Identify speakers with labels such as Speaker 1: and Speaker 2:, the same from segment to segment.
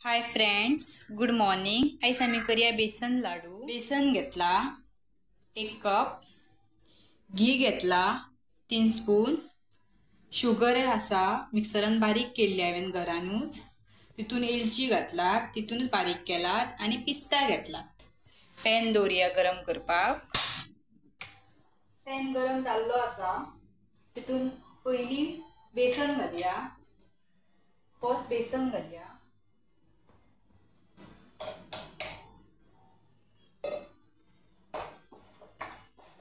Speaker 1: Hi friends, good morning. आयज आमी करूया बेसन लाडू। बेसन घेतला 1 कप, घी घेतला 3 स्पून, शुगर आसा मिक्सरान बारीक केल्ली हांवें घरानूच, तितून एलची घातलात, तितूनच बारीक केलात आणि पिस्ता घेतलात। पॅन दवरया गरम करपाक। पॅन गरम जाल्लो आसा, तितून पयली बेसन घालया। फर्स्ट बेसन घालया।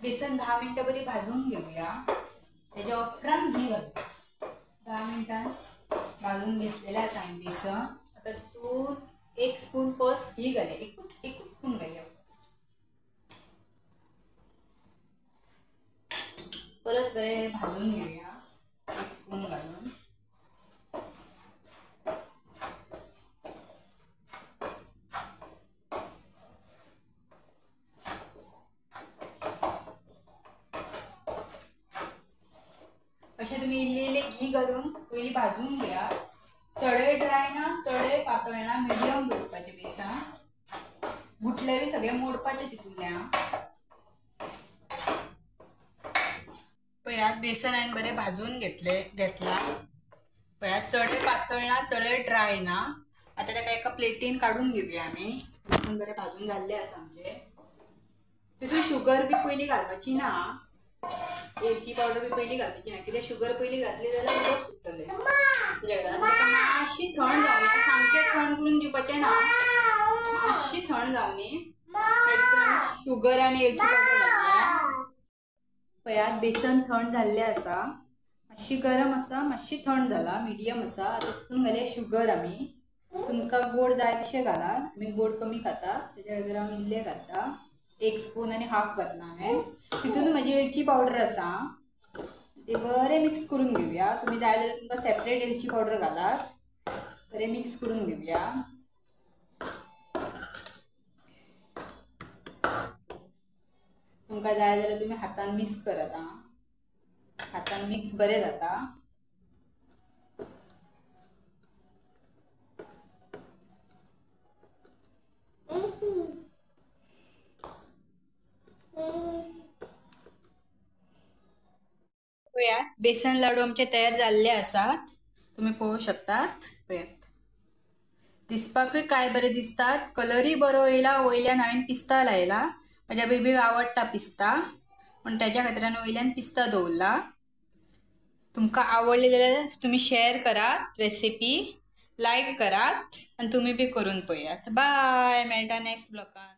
Speaker 1: बेसन 10 मिनिटं बरी भाजून घेऊया। त्याच्या उपरांत घी घालूया। 10 मिनिटां भाजून घेतलेलं आसा आम्ही बेसन। आता तितून 1 स्पून फर्स्ट घी घालया। एकूच स्पून घालया फर्स्ट। परत बरे भाजून घेऊया 1 स्पून घालून। अशे तुम्ही इल्ले घी घालून पयली भाजून घ्या। चडे ड्राय ना चडे पातळ ना, मिडियम दवरपाचे बेसन। गुठले सगळे मोडपाचे तितूंतल्या। पळयात बेसन हांवें बरें भाजून घेतला। पळयात चडे पातळ ना चडे ड्राय ना। आता ताका एका प्लेटीन काढून घेऊया आमी। बेसन बरें भाजून जाल्ले आसा आमचे। तितून शुगर बी पयली घालपाची ना, वेलची पावडर बी पयली घालपाची ना, कित्याक शुगर पयली घातली जाल्यार उदक सुट्टले। मातशी थंड जावनी, सामके थंड करून दिवपाचे ना, मातशी थंड जावनी। शुगर आणि वेलची पावडर घातल्या। पळयात बेसन थंड जाल्ले आसा, मातशी गरम आसा, मातशी थंड जाला, मिडियम आसा। आता तितून घालया शुगर आमी। तुमकां गोड जाय तशें घालात, आमी गोड कमी खाता त्याच्या खातीर हांव इल्ले घालता। 1 स्पून आणि हाफ घातला हांवें। तितून म्हजी वेलची पावडर आसा, ते बरे मिक्स करून घेऊया। तुम्ही जाय जाल्यार तुमकां सेपरेट वेलची पावडर घालात। बरे मिक्स करून घेऊया। तुमकां जाय जाल्यार तुम्ही हातान मिक्स करात। हातान मिक्स बरे जाता। पळयात बेसन लाडू आमचे तयार जाल्ले आसात। तुम्ही पळोवू शकतात। पळयात दिसपाकूय काय बरे दिसतात, कलरय बरो येयला। वयल्यान हांवें पिस्ता लायला, माझ्या बेबीक आवडटा पिस्ता, पण त्याच्या खातीर हांवें वयल्यान पिस्ता दवरला। तुमकां आवडली जाल्यार तुम्ही शेअर करात रेसिपी, लाईक करात आणि तुम्ही बी करून पळयात। बाय, मेळटा नेक्स्ट ब्लॉगान।